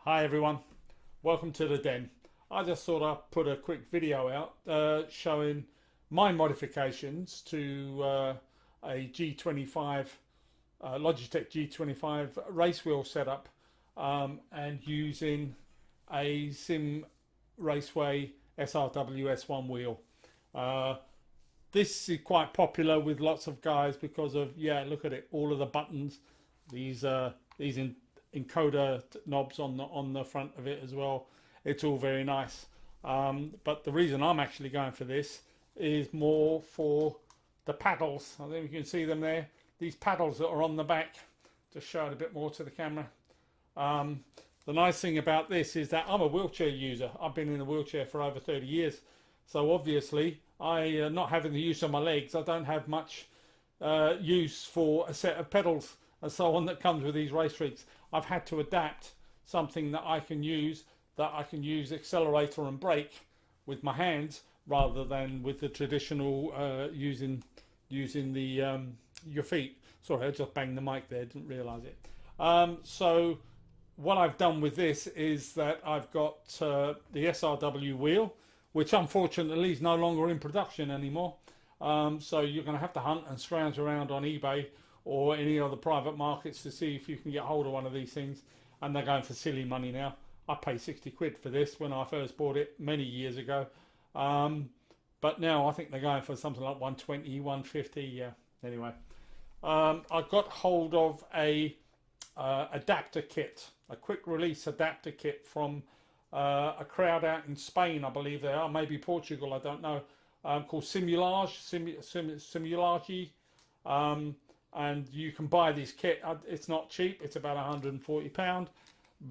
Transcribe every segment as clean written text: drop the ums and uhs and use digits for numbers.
Hi everyone, welcome to the den. I just thought I'd put a quick video out showing my modifications to a G25 Logitech G25 race wheel setup and using a Simraceway SRW-S1 wheel. This is quite popular with lots of guys because of, yeah, look at it, all of the buttons, these encoder knobs on the front of it as well. It's all very nice. But the reason I'm actually going for this is more for the paddles. I think you can see them there. These paddles that are on the back. Just show it a bit more to the camera. The nice thing about this is that I'm a wheelchair user. I've been in a wheelchair for over 30 years. So obviously, not having the use of my legs, I don't have much use for a set of pedals and so on that comes with these race rigs. I've had to adapt something that I can use accelerator and brake with my hands rather than with the traditional using the your feet. Sorry, I just banged the mic there, didn't realise it. So what I've done with this is that I've got the SRW wheel, which unfortunately is no longer in production anymore. So you're going to have to hunt and scrounge around on eBay or any other private markets to see if you can get hold of one of these things, and they're going for silly money now. I paid 60 quid for this when I first bought it many years ago, but now I think they're going for something like 120, 150. Yeah, anyway, I got hold of a adapter kit, a quick release adapter kit from a crowd out in Spain, I believe they are, maybe Portugal, I don't know, called Simulaje. And you can buy this kit. It's not cheap, it's about £140,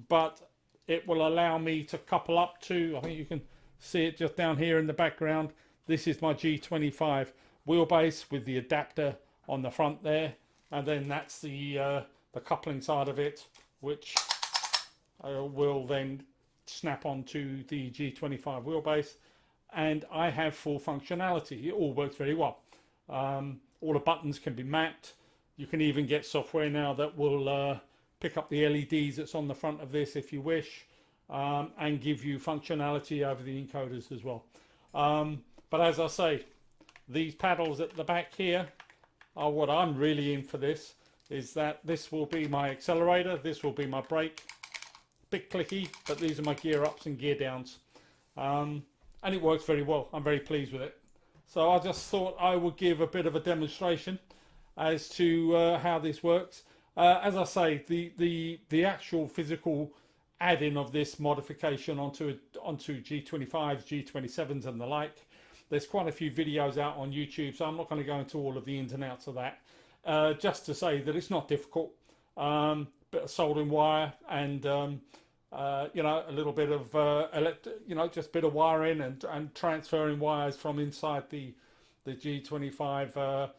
but it will allow me to couple up to, I think you can see it just down here in the background. This is my G25 wheelbase with the adapter on the front there, and then that's the coupling side of it, which will then snap onto the G25 wheelbase, and I have full functionality. It all works very well. All the buttons can be mapped. You can even get software now that will pick up the LEDs that's on the front of this if you wish, and give you functionality over the encoders as well. But as I say, these paddles at the back here are what I'm really in for. This is that this will be my accelerator, this will be my brake, bit clicky, but these are my gear ups and gear downs, and it works very well. I'm very pleased with it. So I just thought I would give a bit of a demonstration as to how this works. As I say, the actual physical add-in of this modification onto G25s, G27s and the like, there's quite a few videos out on YouTube, so I'm not going to go into all of the ins and outs of that. Just to say that it's not difficult. Bit of soldering wire and you know, a little bit of just a bit of wiring and transferring wires from inside the G25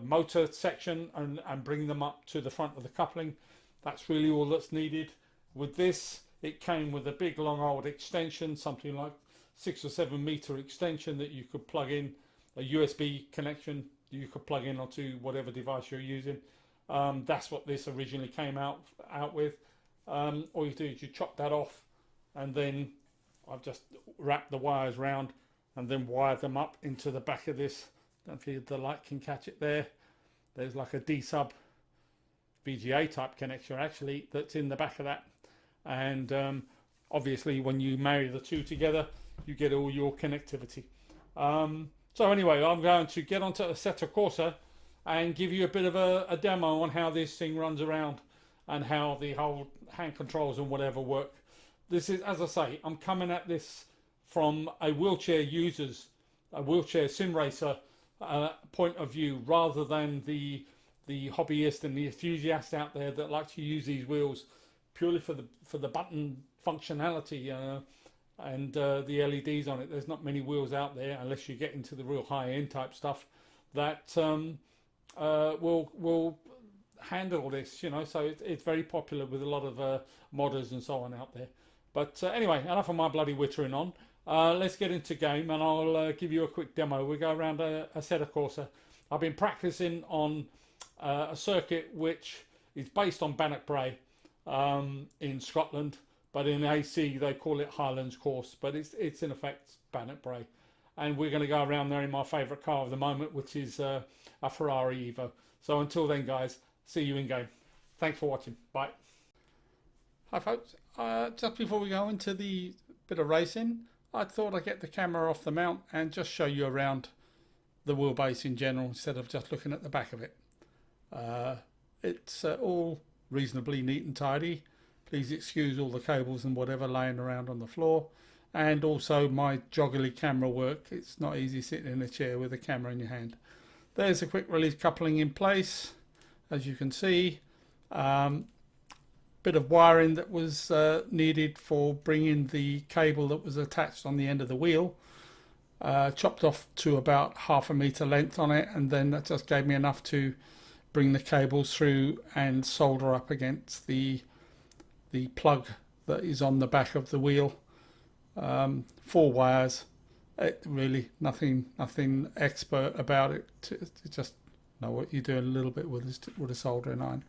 motor section and bring them up to the front of the coupling. That's really all that's needed. With this, it came with a big long old extension, something like 6 or 7 meter extension that you could plug in, a USB connection you could plug in onto whatever device you're using. That's what this originally came out with. All you do is you chop that off, and then I've just wrapped the wires round and then wired them up into the back of this. Don't think the light can catch it there. There's like a D-sub VGA type connection actually that's in the back of that, and obviously when you marry the two together you get all your connectivity. So anyway, I'm going to get onto Assetto Corsa and give you a bit of a demo on how this thing runs around and how the whole hand controls and whatever work. This is, as I say, I'm coming at this from a wheelchair sim racer point of view, rather than the hobbyist and the enthusiast out there that like to use these wheels purely for the button functionality and the LEDs on it. There's not many wheels out there, unless you get into the real high-end type stuff, that will handle this, you know. So it's very popular with a lot of modders and so on out there. But anyway, enough of my bloody wittering on. Let's get into game, and I'll give you a quick demo. We'll go around Assetto Corsa. I've been practicing on a circuit which is based on Bannockbrae in Scotland, but in AC they call it Highlands Course, but it's in effect Bannockbury. And we're going to go around there in my favourite car of the moment, which is a Ferrari Evo. So until then, guys, see you in game. Thanks for watching. Bye. Hi folks, just before we go into the bit of racing, I thought I'd get the camera off the mount and just show you around the wheelbase in general instead of just looking at the back of it. It's all reasonably neat and tidy. Please excuse all the cables and whatever laying around on the floor, and also my joggly camera work. It's not easy sitting in a chair with a camera in your hand. There's a quick release coupling in place, as you can see. Bit of wiring that was needed for bringing the cable that was attached on the end of the wheel, chopped off to about 1/2 meter length on it, and then that just gave me enough to bring the cables through and solder up against the plug that is on the back of the wheel. 4 wires. Really nothing expert about it. To just know what you're doing a little bit with a soldering iron.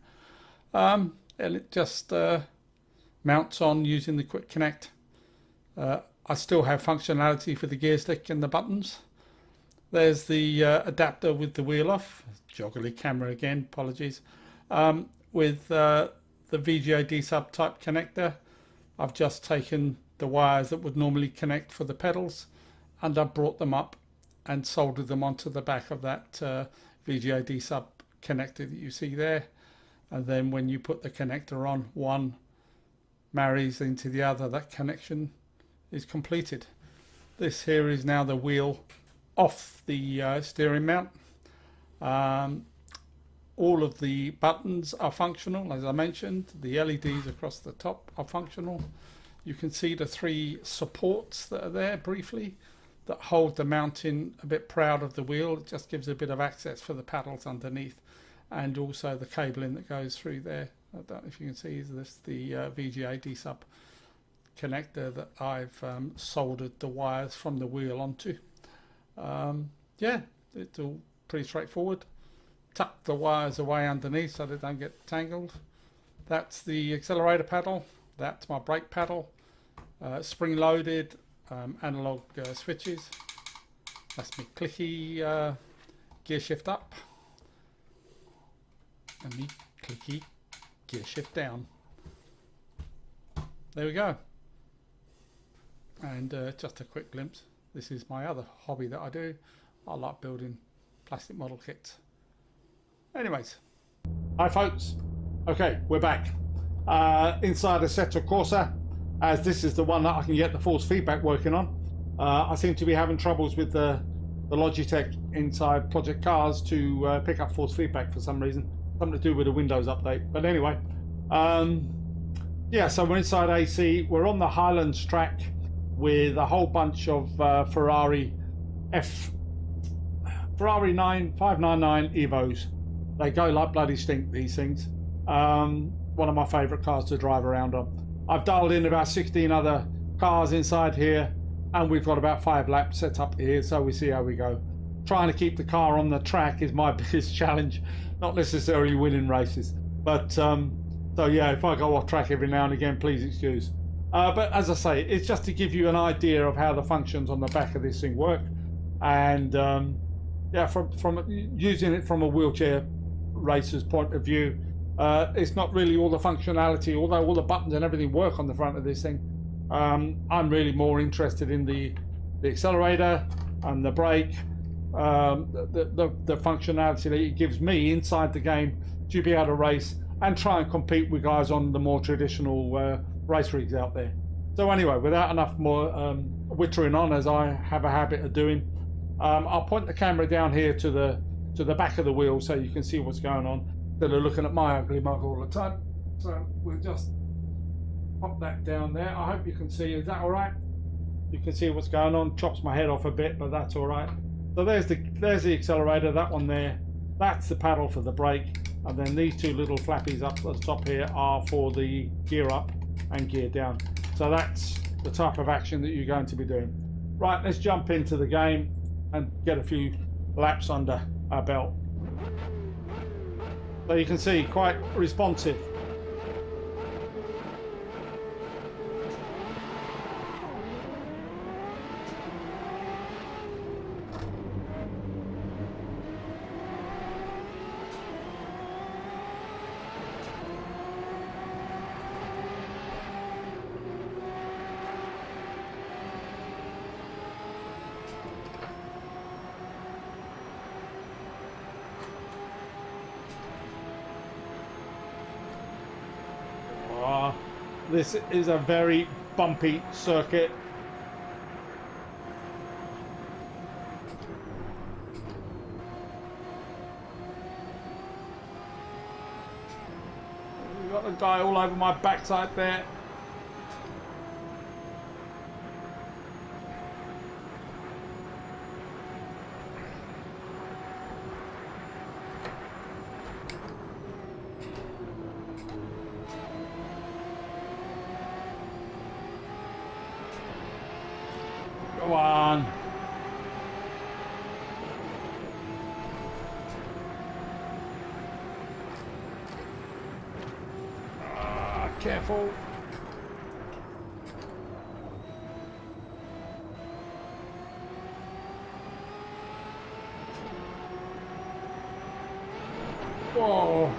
And it just mounts on using the quick connect. I still have functionality for the gear stick and the buttons. There's the adapter with the wheel off. Joggly camera again, apologies. With the VGA D-sub type connector. I've just taken the wires that would normally connect for the pedals, and I've brought them up and soldered them onto the back of that VGA D-sub connector that you see there. And then when you put the connector on, one marries into the other. That connection is completed. This here is now the wheel off the steering mount. All of the buttons are functional, as I mentioned. The LEDs across the top are functional. You can see the 3 supports that are there briefly that hold the mounting a bit proud of the wheel. It just gives a bit of access for the paddles underneath, and also the cabling that goes through there. I don't know if you can see this, the VGA D-sub connector that I've soldered the wires from the wheel onto. Yeah, it's all pretty straightforward. Tuck the wires away underneath so they don't get tangled. That's the accelerator pedal. That's my brake pedal. Spring loaded analog switches. That's my clicky gear shift up. And me clicky gear shift down. There we go. And just a quick glimpse. This is my other hobby that I do. I like building plastic model kits. Anyways. Hi folks. Okay, we're back. Inside Assetto Corsa, as this is the one that I can get the force feedback working on. I seem to be having troubles with the Logitech inside Project Cars to pick up force feedback for some reason. Something to do with the Windows update. But anyway, yeah, so we're inside AC. We're on the Highlands track with a whole bunch of Ferrari 599 Evos. They go like bloody stink, these things. One of my favourite cars to drive around on. I've dialed in about 16 other cars inside here, and we've got about 5 laps set up here, so we see how we go. Trying to keep the car on the track is my biggest challenge, not necessarily winning races. But so yeah, if I go off track every now and again, please excuse. But as I say, it's just to give you an idea of how the functions on the back of this thing work, and yeah, from using it from a wheelchair racer's point of view, it's not really all the functionality, although all the buttons and everything work on the front of this thing. I'm really more interested in the accelerator and the brake, the functionality that it gives me inside the game to be able to race and try and compete with guys on the more traditional race rigs out there. So anyway, without enough more wittering on, as I have a habit of doing, I'll point the camera down here to the back of the wheel so you can see what's going on. Instead of looking at my ugly mug all the time. So we'll just pop that down there. I hope you can see. Is that all right? You can see what's going on. Chops my head off a bit, but that's all right. So there's the accelerator. That one there. That's the paddle for the brake. And then these 2 little flappies up at the top here are for the gear up and gear down. So that's the type of action that you're going to be doing. Right, let's jump into the game and get a few laps under our belt. So you can see, quite responsive. This is a very bumpy circuit. We've got a guy all over my backside there. Go on. Careful. Whoa.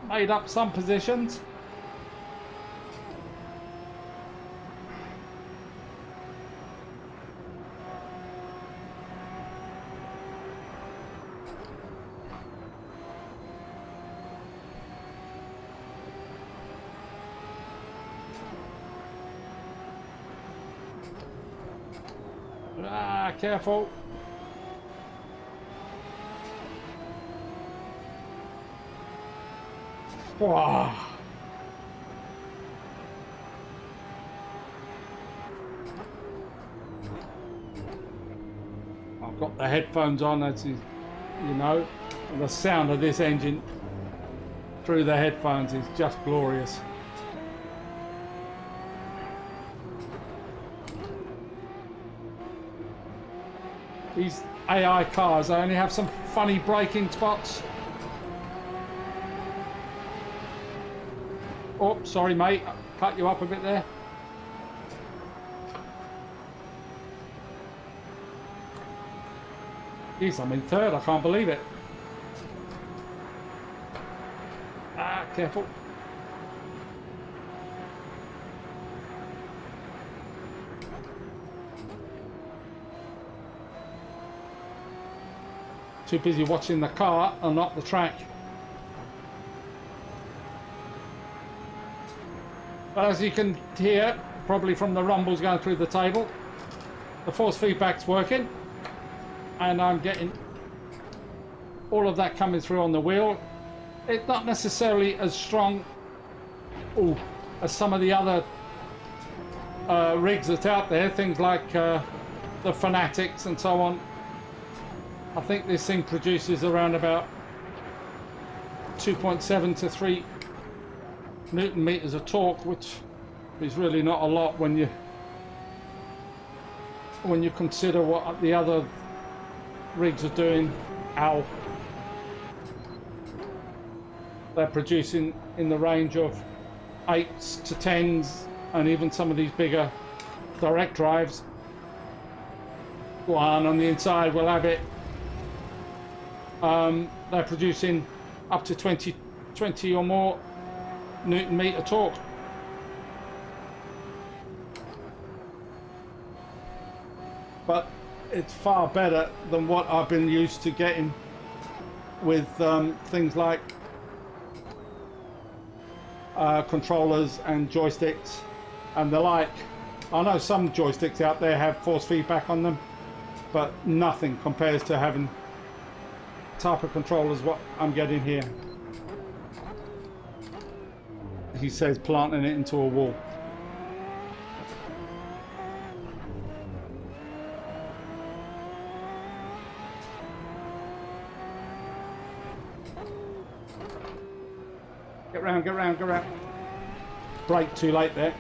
Made up some positions. Careful. Wow. I've got the headphones on, as you know, and the sound of this engine through the headphones is just glorious. These AI cars, they only have some funny braking spots. Oh, sorry mate, cut you up a bit there. Jeez, I'm in third, I can't believe it. Ah, careful. Too busy watching the car and not the track. But as you can hear, probably from the rumbles going through the table, the force feedback's working, and I'm getting all of that coming through on the wheel. It's not necessarily as strong as some of the other rigs that's out there, things like the Fanatics and so on. I think this thing produces around about 2.7 to 3 Newton meters of torque, which is really not a lot when you consider what the other rigs are doing. Ow. They're producing in the range of 8s to 10s, and even some of these bigger direct drives. One on the inside will have it. They're producing up to 20 or more Newton meter torque. But it's far better than what I've been used to getting with things like controllers and joysticks and the like. I know some joysticks out there have force feedback on them, but nothing compares to having type of controllers what I'm getting here. He says planting it into a wall. Get round, get round, get round. Brake too late there.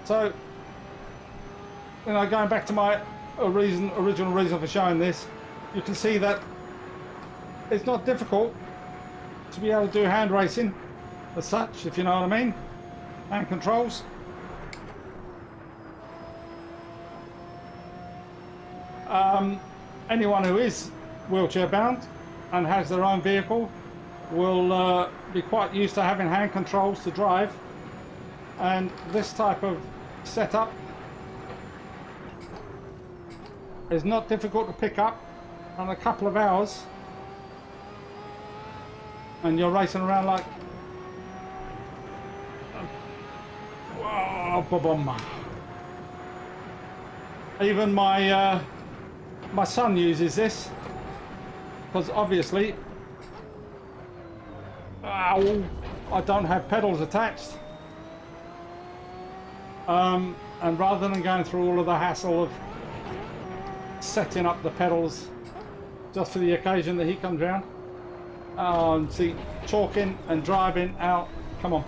So, you know, going back to my original reason for showing this, you can see that it's not difficult to be able to do hand racing as such, if you know what I mean. Hand controls. Anyone who is wheelchair bound and has their own vehicle will be quite used to having hand controls to drive, and this type of setup is not difficult to pick up in a couple of hours, and you're racing around like whoa, ba-bum. Even my son uses this because obviously I don't have pedals attached, and rather than going through all of the hassle of setting up the pedals just for the occasion that he comes round, see, talking and driving out, come on,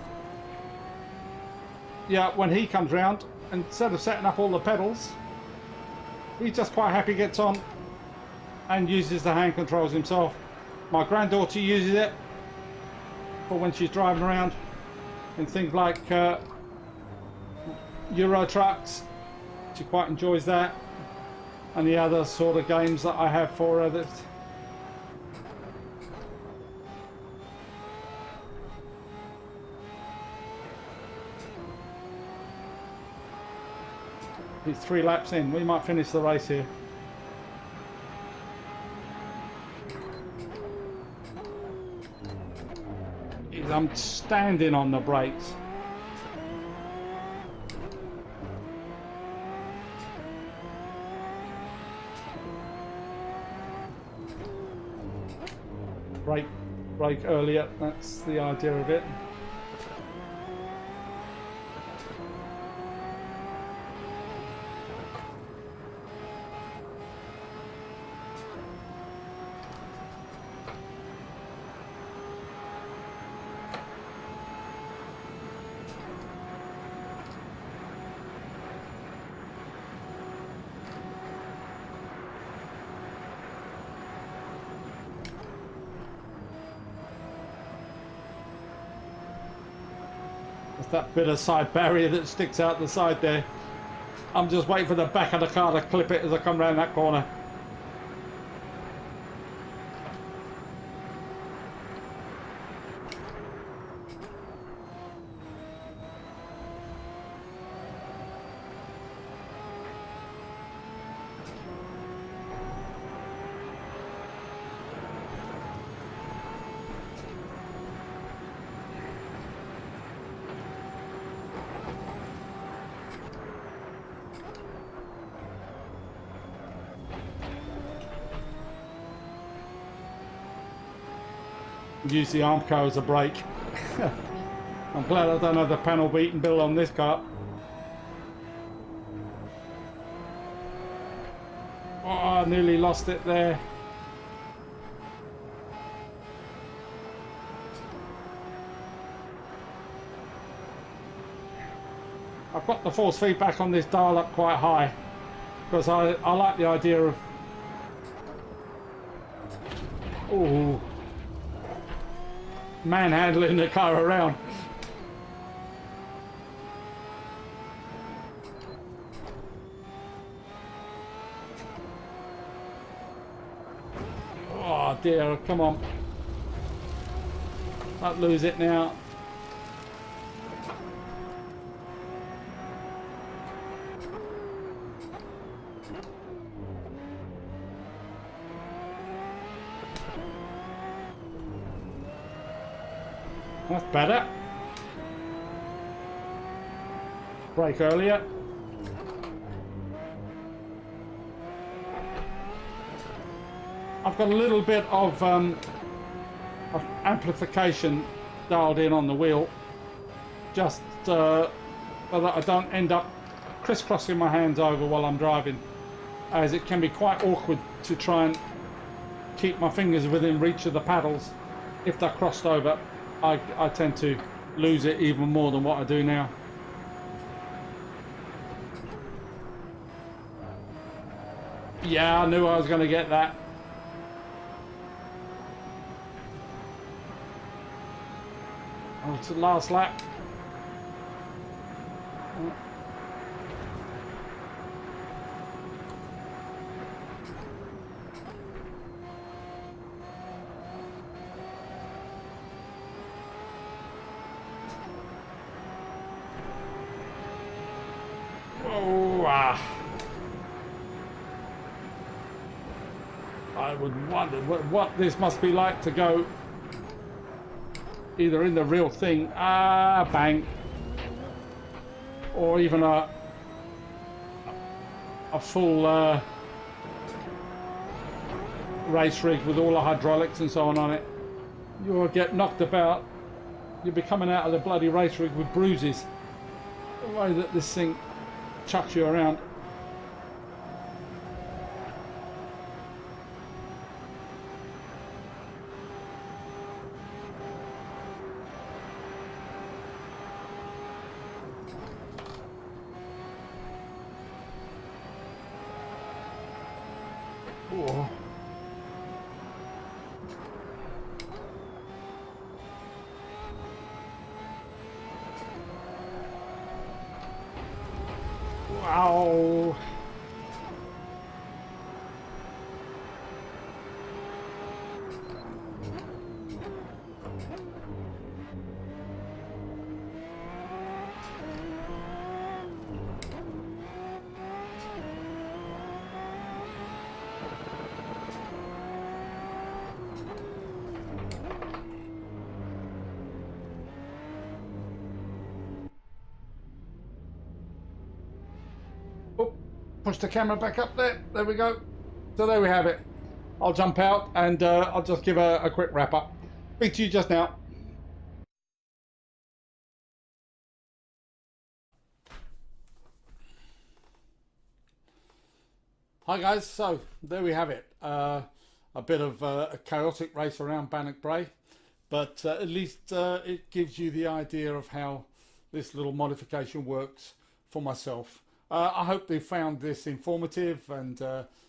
yeah, when he comes round, instead of setting up all the pedals, he's just quite happy, gets on and uses the hand controls himself. My granddaughter uses it for when she's driving around in things like Euro trucks. She quite enjoys that, and the other sort of games that I have for her. That he's 3 laps in. We might finish the race here. I'm standing on the brakes. Brake earlier, that's the idea of it. That bit of side barrier that sticks out the side there. I'm just waiting for the back of the car to clip it as I come round that corner. Use the Armco as a brake. I'm glad I don't have the panel beaten bill on this car. Oh, I nearly lost it there. I've got the force feedback on this dial up quite high because I like the idea of manhandling the car around. Oh dear, come on. Don't lose it now. That's better. Brake earlier. I've got a little bit of amplification dialed in on the wheel, just so that I don't end up crisscrossing my hands over while I'm driving, as it can be quite awkward to try and keep my fingers within reach of the paddles. If they're crossed over, I tend to lose it even more than what I do now. Yeah, I knew I was going to get that. Oh, it's the last lap. I would wonder what this must be like to go either in the real thing, bang, or even a full race rig with all the hydraulics and so on it. You'll get knocked about. You'll be coming out of the bloody race rig with bruises. The way that this thing chucks you around. Whoa. Wow. Oh, push the camera back up there. There we go. So there we have it. I'll jump out and I'll just give a quick wrap up. Speak to you just now. Hi guys, so there we have it. A bit of a chaotic race around Bannock Brae, but at least it gives you the idea of how this little modification works for myself. I hope they found this informative, and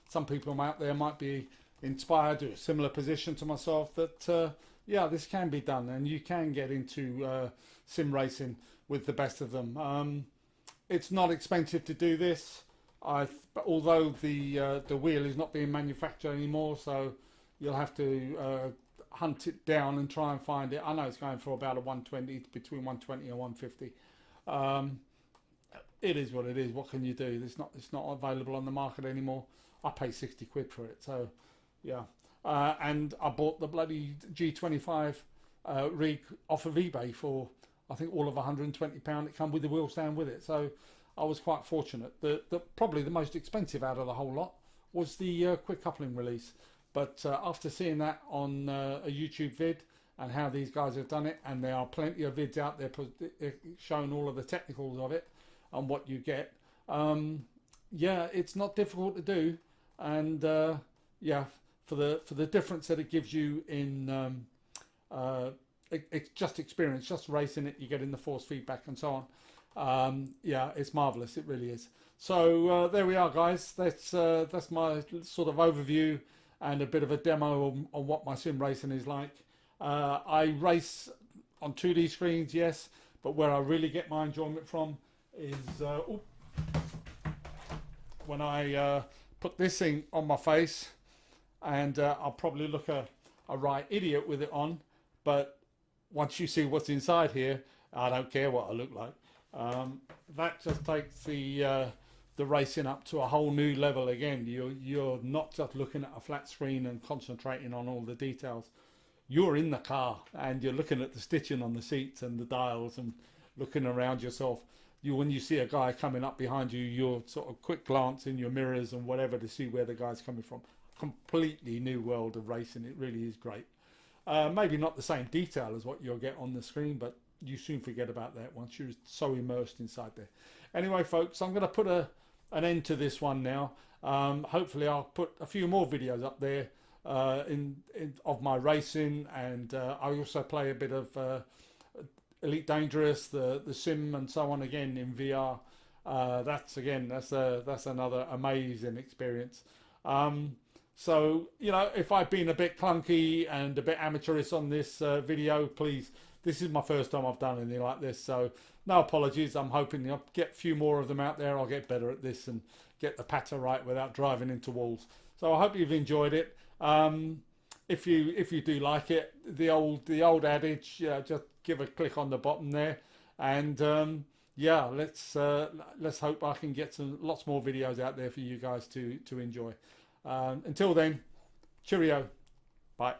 some people out there might be inspired to a similar position to myself, that yeah, this can be done and you can get into sim racing with the best of them. It's not expensive to do this. Although the wheel is not being manufactured anymore, so you'll have to hunt it down and try and find it. I know it's going for about a 120, between 120 and 150. It is what it is. What can you do? It's not available on the market anymore. I pay 60 quid for it, so yeah. And I bought the bloody G25 rig off of eBay for, I think, all of £120. It come with the wheel stand with it, so I was quite fortunate. Probably the most expensive out of the whole lot was the quick coupling release. But after seeing that on a YouTube vid and how these guys have done it, and there are plenty of vids out there showing all of the technicals of it and what you get, yeah, it's not difficult to do. And yeah, for the difference that it gives you in it's just experience, just racing it, you get in the force feedback and so on. Yeah, it's marvelous. It really is. So there we are, guys. That's my sort of overview and a bit of a demo on what my sim racing is like. I race on 2D screens, yes, but where I really get my enjoyment from is when I put this thing on my face, and I'll probably look a right idiot with it on, but once you see what's inside here, I don't care what I look like. That just takes the racing up to a whole new level again. You're not just looking at a flat screen and concentrating on all the details. You're in the car and you're looking at the stitching on the seats and the dials and looking around yourself. When you see a guy coming up behind you, you'll sort of quick glance in your mirrors and whatever to see where the guy's coming from. Completely new world of racing. It really is great. Maybe not the same detail as what you'll get on the screen, but you soon forget about that once you're so immersed inside there. Anyway, folks, I'm going to put an end to this one now. Hopefully I'll put a few more videos up there of my racing, and I also play a bit of Elite Dangerous, the sim and so on, again in VR. That's another amazing experience. So, you know, if I've been a bit clunky and a bit amateurish on this video, please, this is my first time I've done anything like this, so no apologies. I'm hoping I'll get a few more of them out there. I'll get better at this and get the patter right without driving into walls. So I hope you've enjoyed it. If you do like it, the old adage, just give a click on the bottom there, and yeah, let's hope I can get lots more videos out there for you guys to enjoy. Until then, cheerio, bye.